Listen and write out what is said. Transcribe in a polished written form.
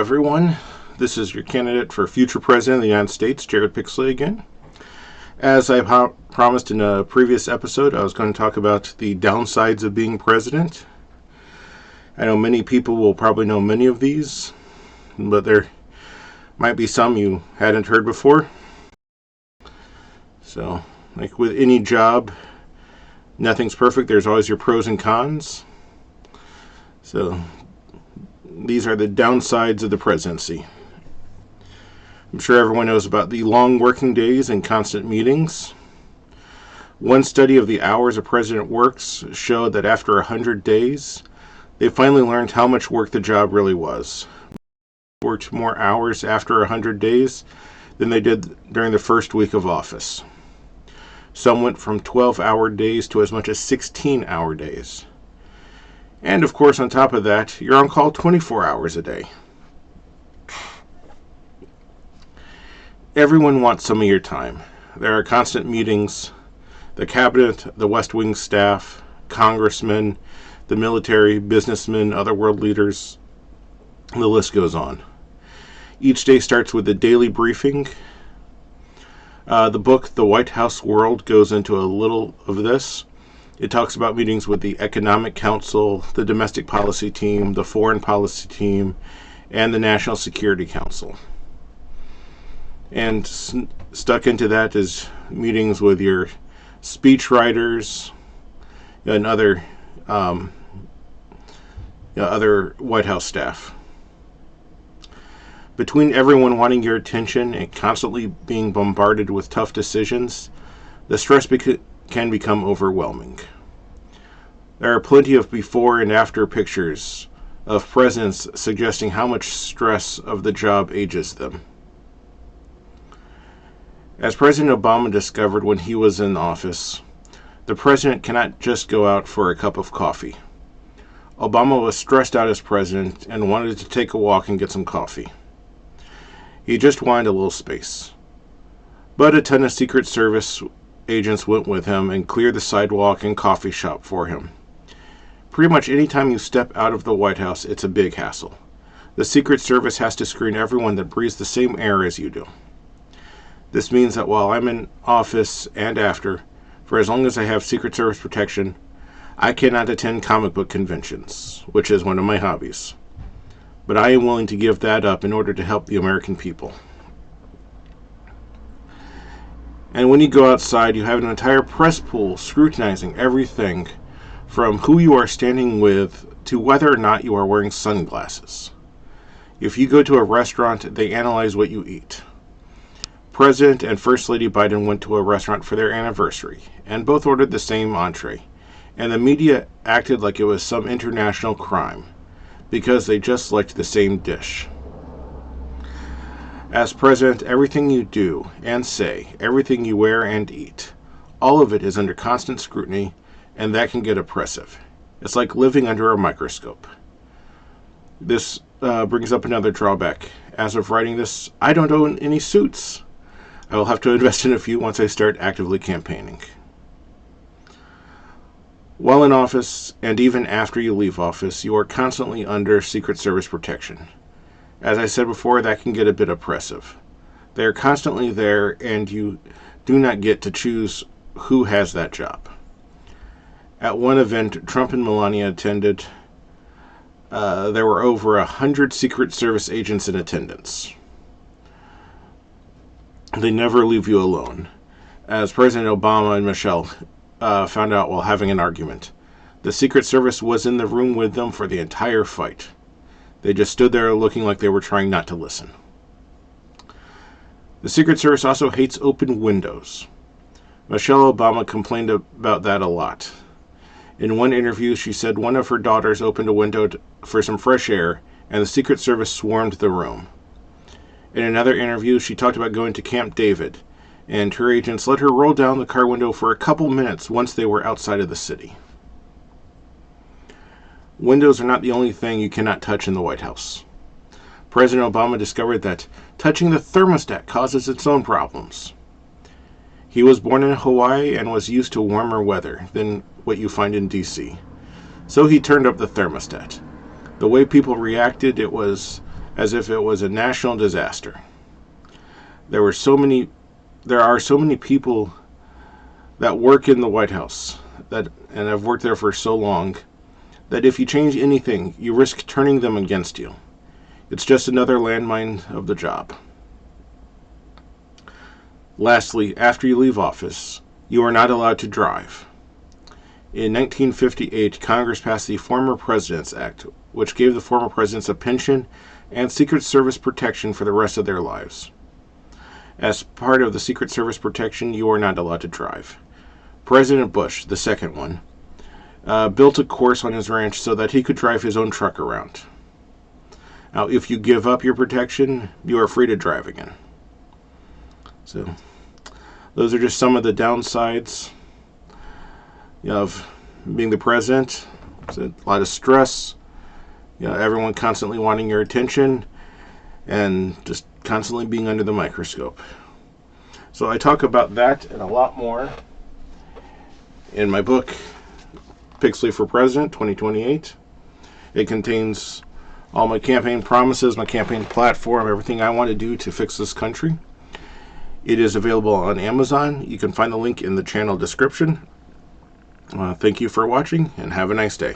everyone. This is your candidate for future President of the United States, Jared Pixley again. As I promised in a previous episode, I was going to talk about the downsides of being president. I know many people will probably know many of these, but there might be some you hadn't heard before. So, like with any job, nothing's perfect. There's always your pros and cons. So, these are the downsides of the presidency. I'm sure everyone knows about the long working days and constant meetings. One study of the hours a president works showed that after 100 days, they finally learned how much work the job really was. They worked more hours after 100 days than they did during the first week of office. Some went from 12-hour days to as much as 16-hour days. And of course, on top of that, you're on call 24 hours a day. Everyone wants some of your time. There are constant meetings. The cabinet, the West Wing staff, congressmen, the military, businessmen, other world leaders. The list goes on. Each day starts with a daily briefing. The book, The White House World, goes into a little of this. It talks about meetings with the Economic Council, the Domestic Policy Team, the Foreign Policy Team, and the National Security Council. And stuck into that is meetings with your speechwriters and other White House staff. Between everyone wanting your attention and constantly being bombarded with tough decisions, the stress can become overwhelming. There are plenty of before and after pictures of presidents suggesting how much stress of the job ages them. As President Obama discovered when he was in office, the president cannot just go out for a cup of coffee. Obama was stressed out as president and wanted to take a walk and get some coffee. He just wanted a little space. But a ton of Secret Service agents went with him and cleared the sidewalk and coffee shop for him. Pretty much any time you step out of the White House, it's a big hassle. The Secret Service has to screen everyone that breathes the same air as you do. This means that while I'm in office and after, for as long as I have Secret Service protection, I cannot attend comic book conventions, which is one of my hobbies. But I am willing to give that up in order to help the American people. And when you go outside, you have an entire press pool scrutinizing everything from who you are standing with to whether or not you are wearing sunglasses. If you go to a restaurant, they analyze what you eat. President and First Lady Biden went to a restaurant for their anniversary, and both ordered the same entree, and the media acted like it was some international crime, because they just liked the same dish. As president, everything you do and say, everything you wear and eat, all of it is under constant scrutiny, and that can get oppressive. It's like living under a microscope. This brings up another drawback. As of writing this, I don't own any suits. I will have to invest in a few once I start actively campaigning. While in office, and even after you leave office, you are constantly under Secret Service protection. As I said before, that can get a bit oppressive. They are constantly there, and you do not get to choose who has that job. At one event Trump and Melania attended, there were over 100 Secret Service agents in attendance. They never leave you alone. As President Obama and Michelle found out while having an argument, the Secret Service was in the room with them for the entire fight. They just stood there looking like they were trying not to listen. The Secret Service also hates open windows. Michelle Obama complained about that a lot. In one interview, she said one of her daughters opened a window for some fresh air, and the Secret Service swarmed the room. In another interview, she talked about going to Camp David, and her agents let her roll down the car window for a couple minutes once they were outside of the city. Windows are not the only thing you cannot touch in the White House. President Obama discovered that touching the thermostat causes its own problems. He was born in Hawaii and was used to warmer weather than what you find in D.C. So he turned up the thermostat. The way people reacted, it was as if it was a national disaster. There are so many people that work in the White House, and have worked there for so long, that if you change anything, you risk turning them against you. It's just another landmine of the job. Lastly, after you leave office, you are not allowed to drive. In 1958, Congress passed the Former Presidents Act, which gave the former presidents a pension and Secret Service protection for the rest of their lives. As part of the Secret Service protection, you are not allowed to drive. President Bush, the second one, built a course on his ranch so that he could drive his own truck around. Now, if you give up your protection, you are free to drive again. So, those are just some of the downsides of being the president. It's a lot of stress. Everyone constantly wanting your attention, and just constantly being under the microscope. So I talk about that and a lot more in my book, Pixley for President 2028. It contains all my campaign promises, my campaign platform, everything I want to do to fix this country. It is available on Amazon. You can find the link in the channel description. Thank you for watching, and have a nice day.